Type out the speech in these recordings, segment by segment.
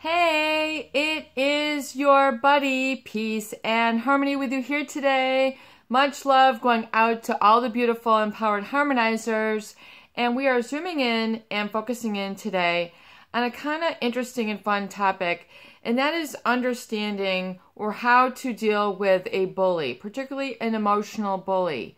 Hey, it is your buddy, Peace and Harmony with you here today. Much love going out to all the beautiful empowered harmonizers. And we are zooming in and focusing in today on a kind of interesting and fun topic, and that is understanding or how to deal with a bully, particularly an emotional bully.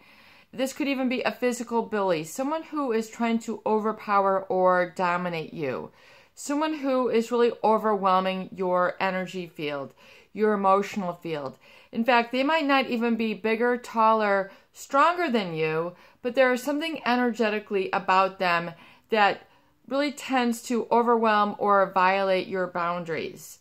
This could even be a physical bully, someone who is trying to overpower or dominate you. Someone who is really overwhelming your energy field, your emotional field. In fact, they might not even be bigger, taller, stronger than you, but there is something energetically about them that really tends to overwhelm or violate your boundaries.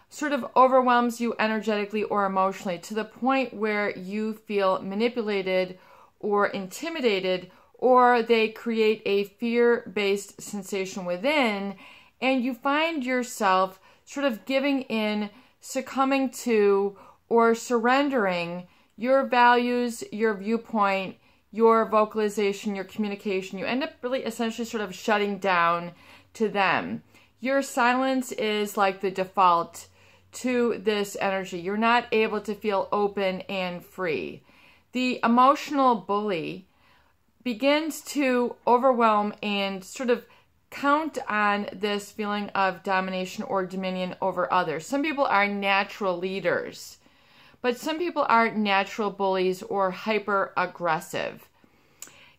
Sort of overwhelms you energetically or emotionally to the point where you feel manipulated or intimidated, or they create a fear-based sensation within, and you find yourself sort of giving in, succumbing to, or surrendering your values, your viewpoint, your vocalization, your communication. You end up really essentially sort of shutting down to them. Your silence is like the default to this energy. You're not able to feel open and free. The emotional bully begins to overwhelm and sort of count on this feeling of domination or dominion over others. Some people are natural leaders, but some people are natural bullies or hyper aggressive.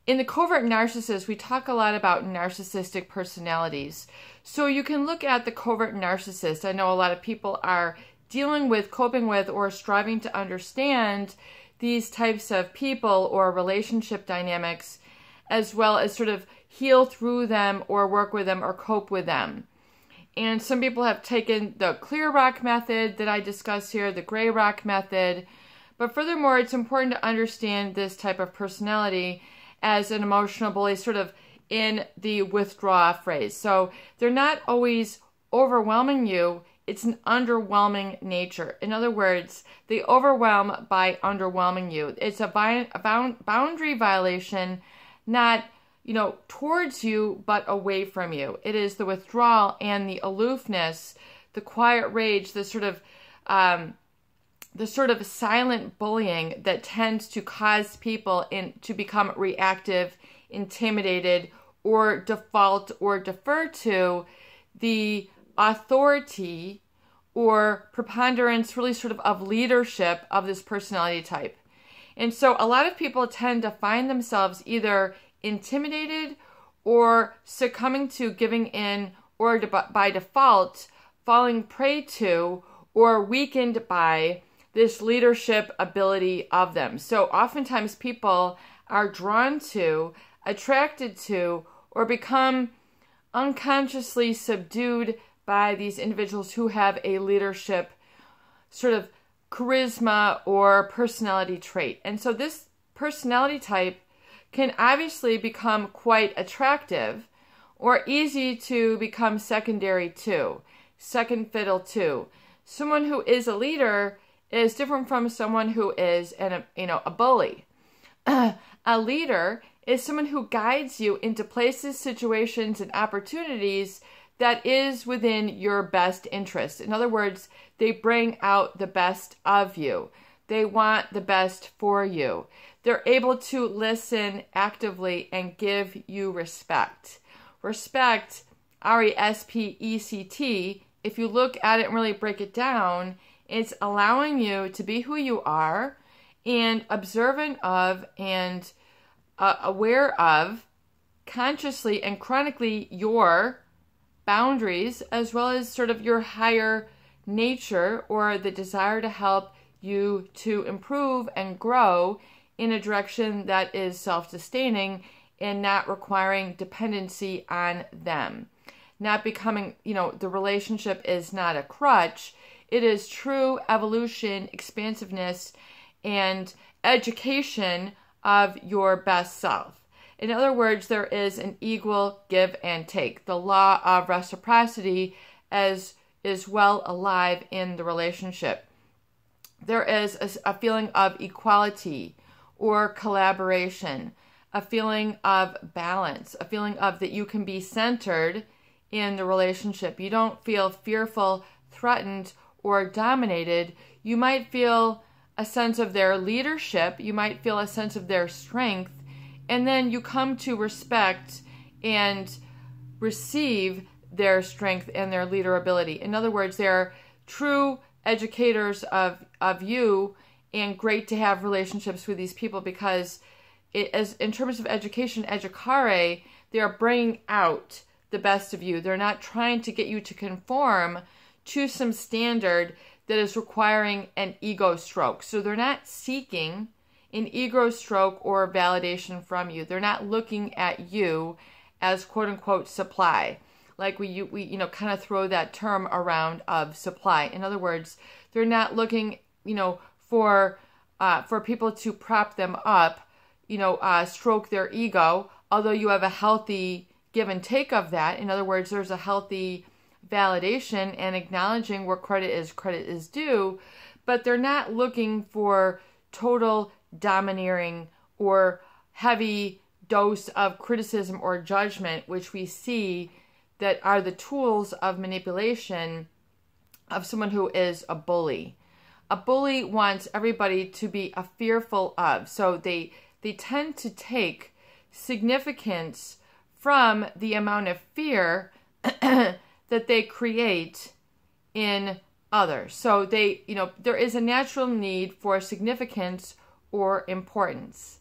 In the Covert Narcissist, we talk a lot about narcissistic personalities. So you can look at the covert narcissist. I know a lot of people are dealing with, coping with, or striving to understand these types of people or relationship dynamics, as well as sort of heal through them or work with them or cope with them. And some people have taken the clear rock method that I discuss here, the gray rock method. But furthermore, it's important to understand this type of personality as an emotional bully, sort of in the withdraw phrase. So they're not always overwhelming you. It's an underwhelming nature. In other words, they overwhelm by underwhelming you. It's a boundary violation, not towards you, but away from you. It is the withdrawal and the aloofness, the quiet rage, the sort of silent bullying that tends to cause people to become reactive, intimidated, or default or defer to the authority or preponderance, really sort of leadership of this personality type. And so a lot of people tend to find themselves either intimidated or succumbing to, giving in, or by default falling prey to or weakened by this leadership ability of them. So oftentimes people are drawn to, attracted to, or become unconsciously subdued by these individuals who have a leadership sort of charisma or personality trait. And so this personality type can obviously become quite attractive or easy to become secondary to, second fiddle to. Someone who is a leader is different from someone who is a bully. A leader is someone who guides you into places, situations, and opportunities that is within your best interest. In other words, they bring out the best of you. They want the best for you. They're able to listen actively and give you respect. Respect, R-E-S-P-E-C-T, if you look at it and really break it down, it's allowing you to be who you are and observant of and aware of consciously and chronically your boundaries, as well as sort of your higher nature or the desire to help you to improve and grow in a direction that is self-sustaining and not requiring dependency on them. Not becoming, the relationship is not a crutch. It is true evolution, expansiveness, and education of your best self. In other words, there is an equal give and take. The law of reciprocity is well alive in the relationship. There is a feeling of equality or collaboration, a feeling of balance, a feeling of that you can be centered in the relationship. You don't feel fearful, threatened, or dominated. You might feel a sense of their leadership. You might feel a sense of their strength. And then you come to respect and receive their strength and their leader ability. In other words, they're true educators of you, and great to have relationships with these people because in terms of education, educare, they are bringing out the best of you. They're not trying to get you to conform to some standard that is requiring an ego stroke. So they're not seeking an ego stroke or validation from you. They're not looking at you as quote unquote supply. Like we kind of throw that term around of supply. In other words, they're not looking, for people to prop them up, stroke their ego, although you have a healthy give and take of that. In other words, there's a healthy validation and acknowledging where credit is due, but they're not looking for total domineering or heavy dose of criticism or judgment, which we see that are the tools of manipulation of someone who is a bully. A bully wants everybody to be fearful of. So they tend to take significance from the amount of fear that they create in others. So there is a natural need for significance or importance.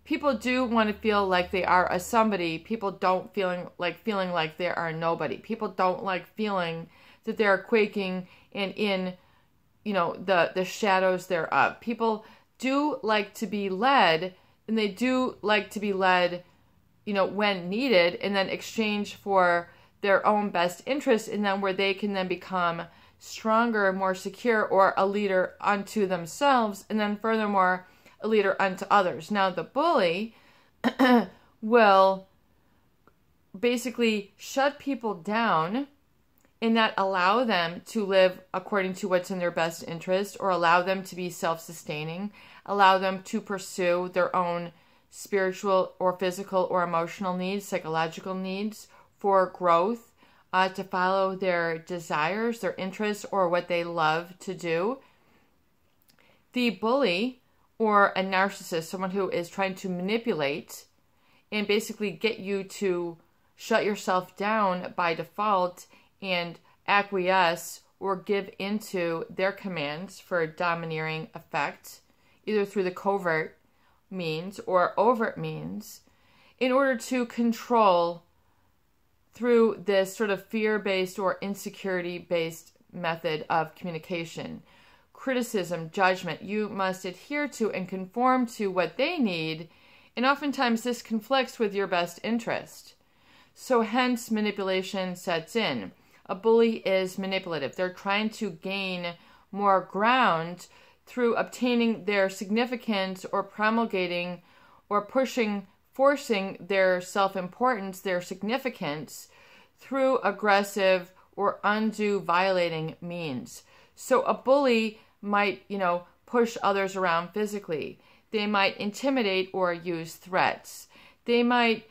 People do want to feel like they are a somebody. People don't feeling like they are nobody. People don't like feeling that they're quaking and in, the shadows thereof. People do like to be led, and they do like to be led, when needed, and then exchange for their own best interest, and then where they can then become stronger, more secure, or a leader unto themselves, and then furthermore, a leader unto others. Now, the bully will basically shut people down and not allow them to live according to what's in their best interest, or allow them to be self-sustaining, allow them to pursue their own spiritual or physical or emotional needs, psychological needs for growth, to follow their desires, their interests, or what they love to do. The bully, or a narcissist, someone who is trying to manipulate and basically get you to shut yourself down by default and acquiesce or give into their commands for a domineering effect, either through the covert means or overt means, in order to control through this sort of fear-based or insecurity-based method of communication. Criticism, judgment, you must adhere to and conform to what they need, and oftentimes this conflicts with your best interest. So hence manipulation sets in. A bully is manipulative. They're trying to gain more ground through obtaining their significance or promulgating or forcing their self-importance, their significance, through aggressive or undue violating means. So a bully might, push others around physically. They might intimidate or use threats. They might,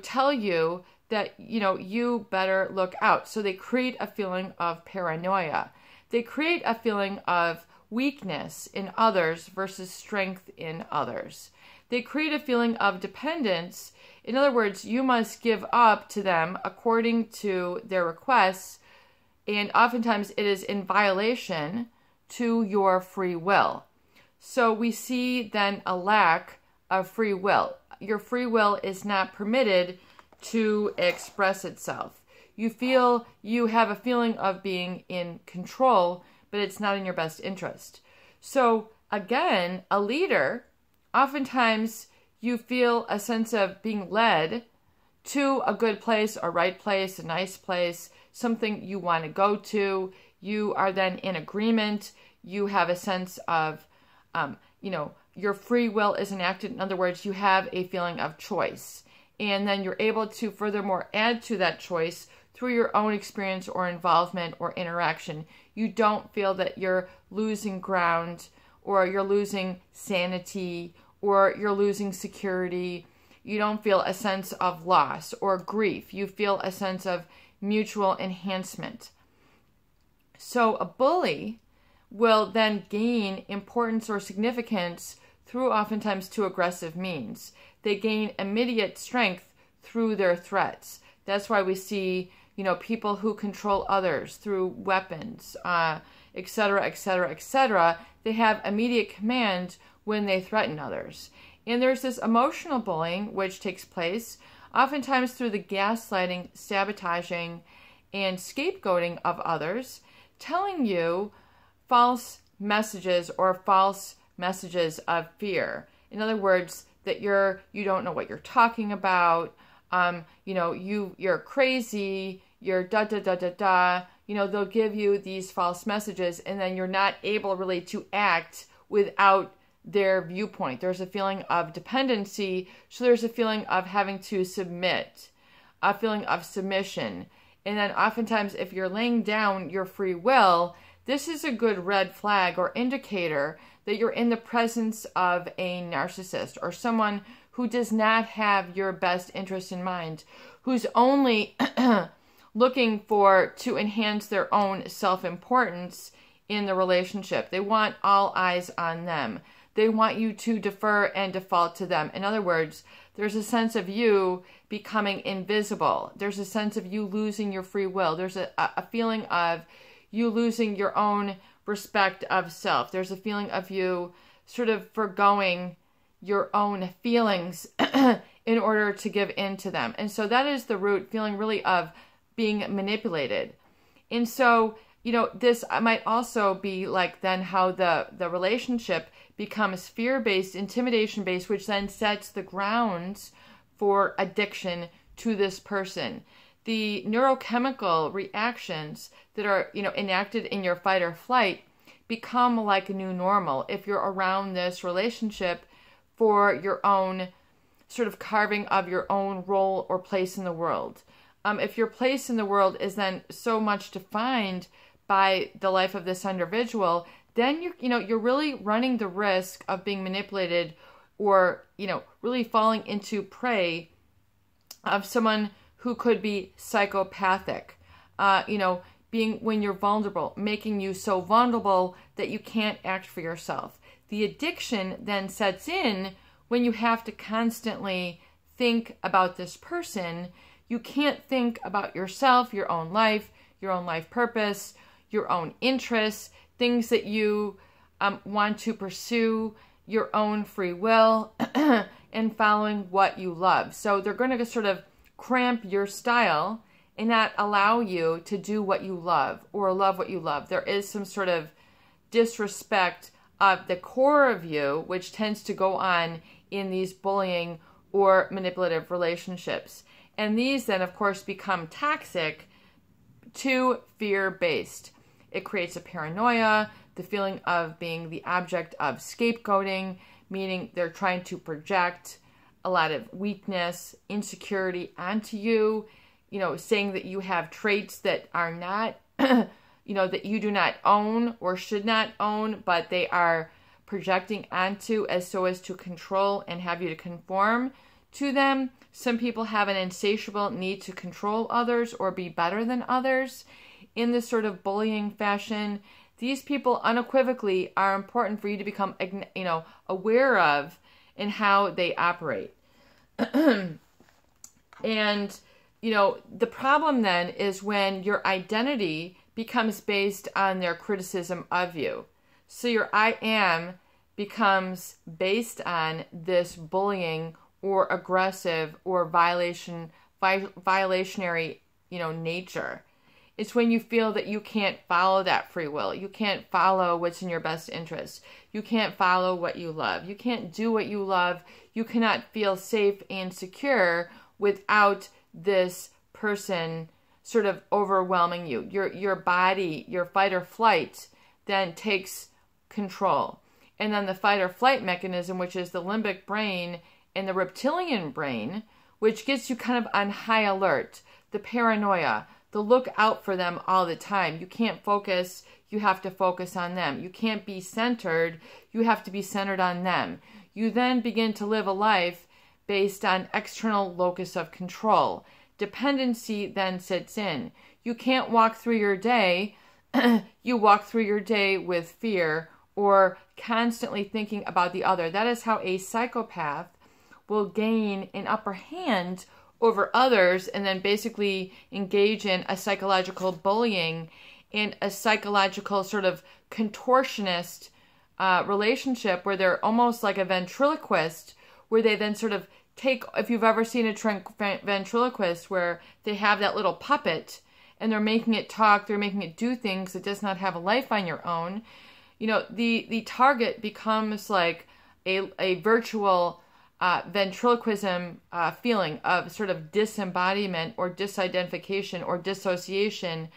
tell you that, you better look out. So they create a feeling of paranoia. They create a feeling of weakness in others versus strength in others. They create a feeling of dependence. In other words, you must give up to them according to their requests, and oftentimes it is in violation to your free will. So we see then a lack of free will. Your free will is not permitted to express itself. You feel you have a feeling of being in control, but it's not in your best interest. So again, a leader, oftentimes you feel a sense of being led to a good place, a right place, a nice place, something you want to go to. You are then in agreement. You have a sense of, your free will is enacted. In other words, you have a feeling of choice. And then you're able to furthermore add to that choice through your own experience or involvement or interaction. You don't feel that you're losing ground, or you're losing sanity, or you're losing security. You don't feel a sense of loss or grief. You feel a sense of mutual enhancement. So a bully will then gain importance or significance through oftentimes too aggressive means. They gain immediate strength through their threats. That's why we see, people who control others through weapons, etc., etc., etc. They have immediate command when they threaten others. And there's this emotional bullying, which takes place oftentimes through the gaslighting, sabotaging, and scapegoating of others, telling you false messages or false messages of fear. In other words, that you don't know what you're talking about, you're crazy, you're da-da-da-da-da. They'll give you these false messages, and then you're not able really to act without their viewpoint. There's a feeling of dependency, so there's a feeling of having to submit, a feeling of submission. And then oftentimes if you're laying down your free will, this is a good red flag or indicator that you're in the presence of a narcissist or someone who does not have your best interest in mind, who's only looking to enhance their own self-importance in the relationship. They want all eyes on them. They want you to defer and default to them. In other words, there's a sense of you becoming invisible. There's a sense of you losing your free will. There's a feeling of you losing your own respect of self. There's a feeling of you sort of forgoing your own feelings in order to give in to them. And so that is the root feeling really of being manipulated. And so, this might also be like then how the relationship becomes fear-based, intimidation-based, which then sets the grounds for addiction to this person. The neurochemical reactions that are, enacted in your fight or flight become like a new normal if you're around this relationship for your own sort of carving of your own role or place in the world. If your place in the world is then so much defined by the life of this individual, then you're really running the risk of being manipulated or, really falling into prey of someone who could be psychopathic, being when you're vulnerable, making you so vulnerable that you can't act for yourself. The addiction then sets in when you have to constantly think about this person. You can't think about yourself, your own life purpose, your own interests, things that you want to pursue, your own free will, and following what you love. So they're going to sort of cramp your style and not allow you to do what you love or love what you love. There is some sort of disrespect of the core of you, which tends to go on in these bullying or manipulative relationships. And these then, of course, become toxic to fear-based. It creates a paranoia, the feeling of being the object of scapegoating, meaning they're trying to project a lot of weakness, insecurity onto you, saying that you have traits that are not, that you do not own or should not own, but they are projecting onto as to control and have you to conform to them. Some people have an insatiable need to control others or be better than others in this sort of bullying fashion. These people unequivocally are important for you to become, aware of in how they operate. And, the problem then is when your identity becomes based on their criticism of you. So your I am becomes based on this bullying or aggressive or violationary, nature. It's when you feel that you can't follow that free will. You can't follow what's in your best interest. You can't follow what you love. You can't do what you love. You cannot feel safe and secure without this person sort of overwhelming you. Your body, your fight or flight then takes control. And then the fight or flight mechanism, which is the limbic brain and the reptilian brain, which gets you kind of on high alert, the paranoia, the look out for them all the time. You can't focus, you have to focus on them. You can't be centered, you have to be centered on them. You then begin to live a life based on external locus of control. Dependency then sits in. You can't walk through your day. You walk through your day with fear or constantly thinking about the other. That is how a psychopath will gain an upper hand over others and then basically engage in a psychological bullying and a psychological sort of contortionist relationship where they're almost like a ventriloquist, where they then sort of take, if you've ever seen a ventriloquist where they have that little puppet and they're making it talk, they're making it do things, it does not have a life on your own. You know, the target becomes like a virtual ventriloquism feeling of sort of disembodiment or disidentification or dissociation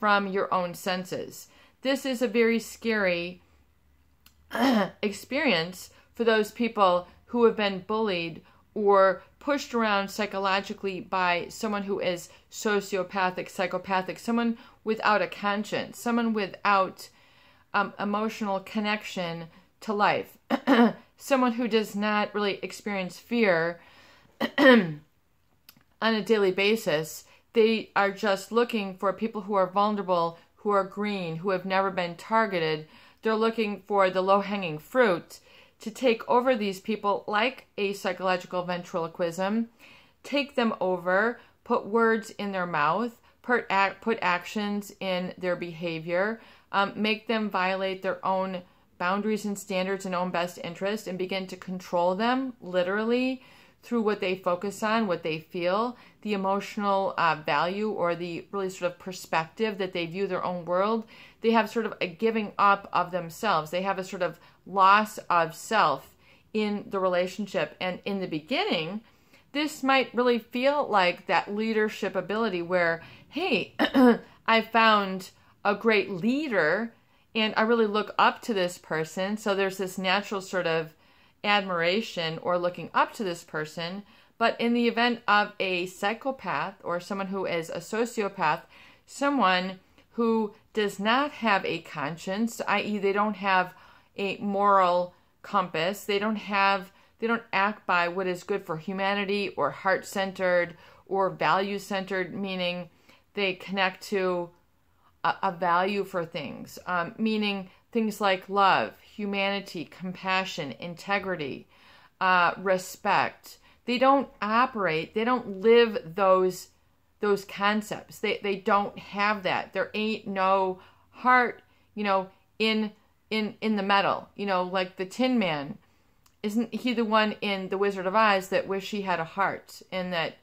from your own senses. This is a very scary experience for those people who have been bullied or pushed around psychologically by someone who is sociopathic, psychopathic, someone without a conscience, someone without emotional connection to life, someone who does not really experience fear on a daily basis. They are just looking for people who are vulnerable, who are green, who have never been targeted. They're looking for the low-hanging fruit to take over these people like a psychological ventriloquism, take them over, put words in their mouth, put actions in their behavior, make them violate their own boundaries and standards and own best interest, and begin to control them literally through what they focus on, what they feel, the emotional value or the really sort of perspective that they view their own world. They have sort of a giving up of themselves. They have a sort of loss of self in the relationship. And in the beginning, this might really feel like that leadership ability where, hey, I found a great leader and I really look up to this person. So there's this natural sort of admiration or looking up to this person. But in the event of a psychopath or someone who is a sociopath, someone who does not have a conscience, i.e. they don't have a moral compass, they don't act by what is good for humanity or heart-centered or value-centered, meaning they connect to a value for things, meaning things like love, humanity, compassion, integrity, respect. They don't live those concepts. They don't have that. There ain't no heart, in the metal. Like the Tin Man. Isn't he the one in The Wizard of Oz that wish he had a heart? And that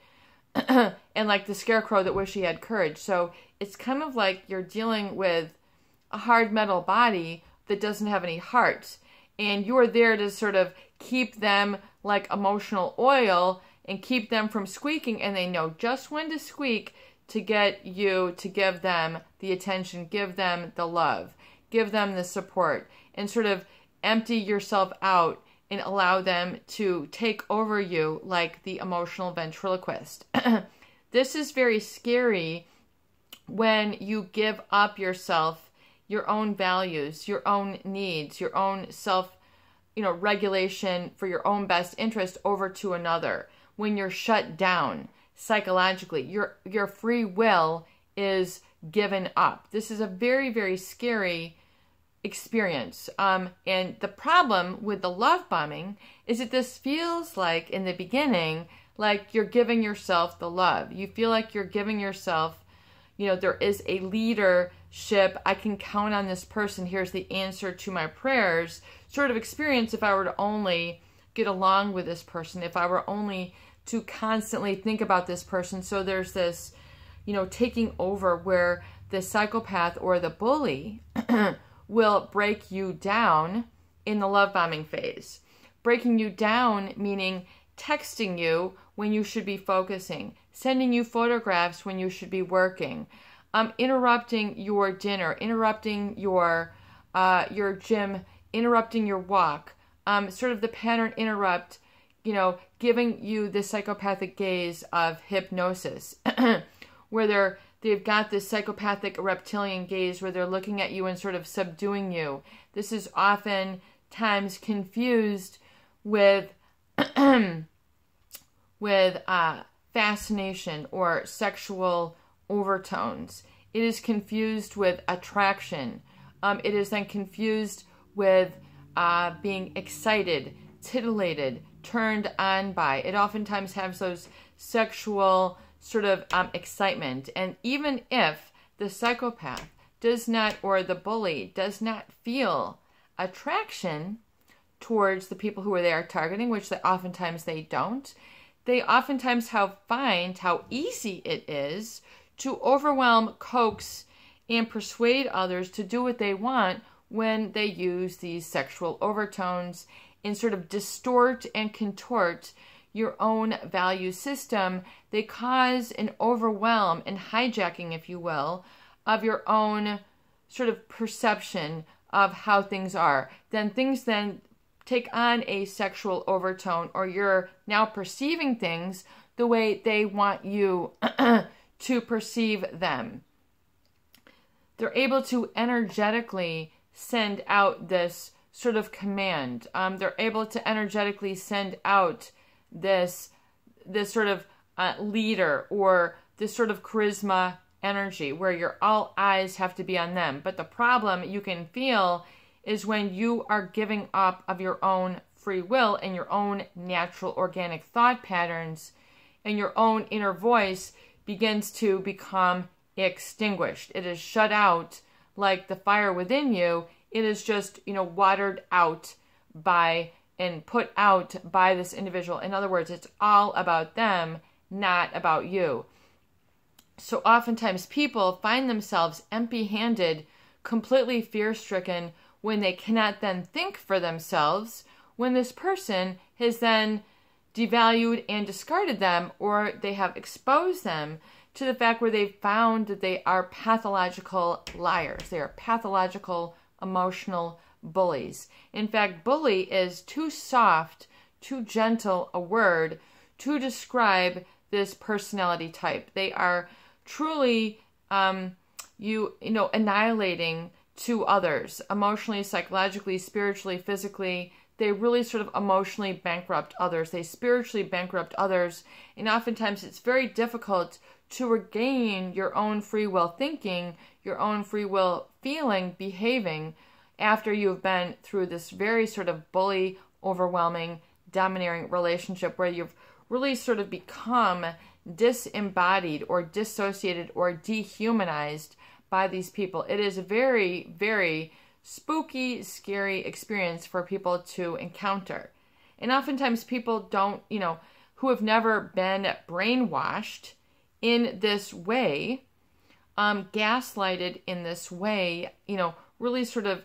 and like the Scarecrow that wish he had courage. So it's kind of like you're dealing with a hard metal body that doesn't have any heart. And you're there to sort of keep them like emotional oil and keep them from squeaking. And they know just when to squeak to get you to give them the attention, give them the love, give them the support, and sort of empty yourself out and allow them to take over you like the emotional ventriloquist. This is very scary when you give up yourself, your own values, your own needs, your own self, regulation for your own best interest over to another. When you're shut down psychologically, your free will is given up. This is a very, very scary experience. And the problem with the love bombing is that this feels like, in the beginning, like you're giving yourself the love. You feel like you're giving yourself, there is a leadership. I can count on this person. Here's the answer to my prayers sort of experience if I were to only get along with this person, if I were only to constantly think about this person. So there's this, taking over where the psychopath or the bully will break you down in the love bombing phase. Breaking you down meaning texting you when you should be focusing, sending you photographs when you should be working, interrupting your dinner, interrupting your gym, interrupting your walk, sort of the pattern interrupt, giving you the psychopathic gaze of hypnosis, where they've got this psychopathic reptilian gaze where they're looking at you and sort of subduing you. This is often times confused with with fascination or sexual overtones. It is confused with attraction. It is then confused with being excited, titillated, turned on by. It oftentimes has those sexual sort of excitement. And even if the psychopath does not, or the bully does not feel attraction towards the people who they are targeting, which they oftentimes they don't, they oftentimes find how easy it is to overwhelm, coax, and persuade others to do what they want when they use these sexual overtones and sort of distort and contort your own value system. They cause an overwhelm and hijacking, if you will, of your own sort of perception of how things are. Then things then take on a sexual overtone, or you're now perceiving things the way they want you to perceive them. They're able to energetically send out this sort of command. They're able to energetically send out this sort of leader, or this sort of charisma energy where your all eyes have to be on them. But the problem you can feel is when you are giving up of your own free will and your own natural organic thought patterns, and your own inner voice begins to become extinguished. It is shut out like the fire within you. It is just, watered out by and put out by this individual. In other words, it's all about them, not about you. So oftentimes people find themselves empty-handed, completely fear-stricken, when they cannot then think for themselves, when this person has then devalued and discarded them, or they have exposed them to the fact where they've found that they are pathological liars. They are pathological emotional bullies. In fact, bully is too soft, too gentle a word to describe this personality type. They are truly, annihilating to others, emotionally, psychologically, spiritually, physically. They really sort of emotionally bankrupt others. They spiritually bankrupt others. And oftentimes it's very difficult to regain your own free will thinking, your own free will feeling, behaving, after you've been through this very sort of bully, overwhelming, domineering relationship where you've really sort of become disembodied or dissociated or dehumanized by these people. It is a very, very spooky, scary experience for people to encounter. And oftentimes people don't, who have never been brainwashed in this way, gaslighted in this way, really sort of,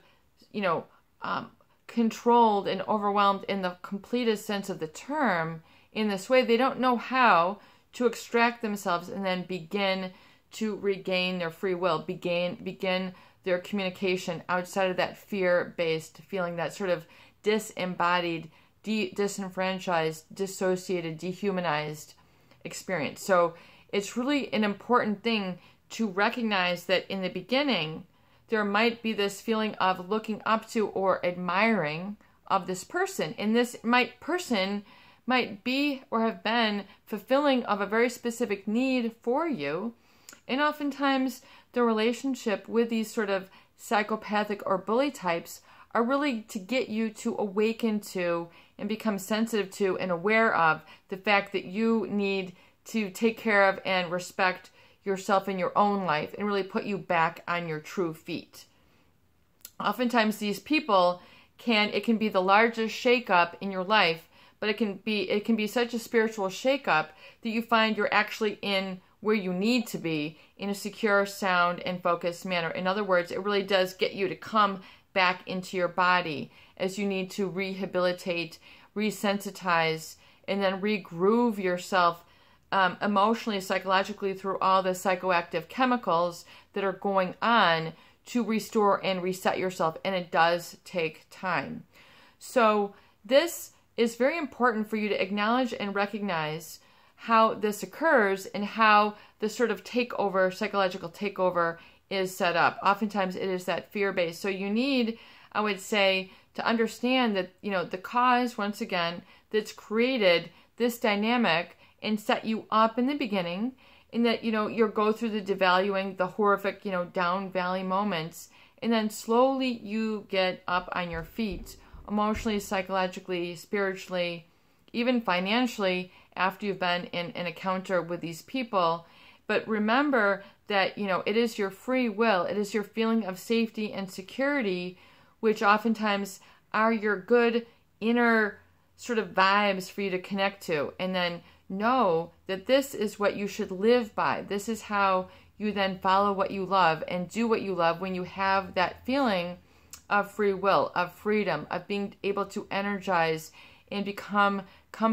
controlled and overwhelmed in the completest sense of the term in this way, they don't know how to extract themselves and then begin to regain their free will, begin their communication outside of that fear-based feeling, that sort of disembodied, disenfranchised, dissociated, dehumanized experience. So it's really an important thing to recognize that in the beginning, there might be this feeling of looking up to or admiring of this person. And this person might be or have been fulfilling of a very specific need for you. And oftentimes the relationship with these sort of psychopathic or bully types are really to get you to awaken to and become sensitive to and aware of the fact that you need to take care of and respect yourself in your own life and really put you back on your true feet. Oftentimes these people it can be the largest shakeup in your life, but it can be such a spiritual shakeup that you find you're actually in where you need to be in a secure, sound, and focused manner. In other words, it really does get you to come back into your body as you need to rehabilitate, resensitize, and then regroove yourself emotionally, psychologically through all the psychoactive chemicals that are going on to restore and reset yourself. And it does take time. So this is very important for you to acknowledge and recognize how this occurs and how the sort of takeover, psychological takeover is set up. Oftentimes it is that fear-based. So you need, I would say, to understand that, the cause, once again, that's created this dynamic and set you up in the beginning, in that, you'll go through the devaluing, the horrific, down valley moments, and then slowly you get up on your feet, emotionally, psychologically, spiritually, even financially, after you've been in an encounter with these people. But remember that, it is your free will, it is your feeling of safety and security, which oftentimes are your good inner sort of vibes for you to connect to. And then know that this is what you should live by. This is how you then follow what you love and do what you love when you have that feeling of free will, of freedom, of being able to energize and come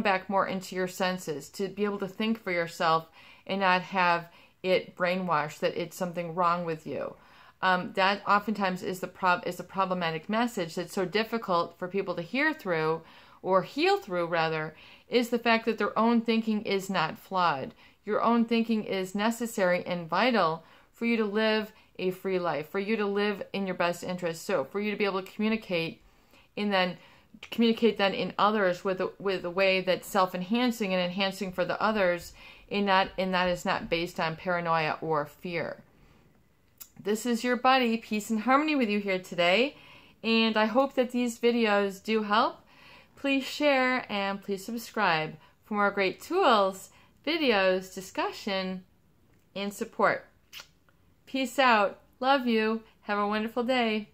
back more into your senses, to be able to think for yourself and not have it brainwashed that it's something wrong with you. That oftentimes is the problematic message that's so difficult for people to hear through, or heal through rather, is the fact that their own thinking is not flawed. Your own thinking is necessary and vital for you to live a free life, for you to live in your best interest. So for you to be able to communicate then in others with a way that's self-enhancing and enhancing for the others, and that is not based on paranoia or fear. This is your buddy, Peace and Harmony, with you here today, and I hope that these videos do help. Please share and please subscribe for more great tools, videos, discussion, and support. Peace out. Love you. Have a wonderful day.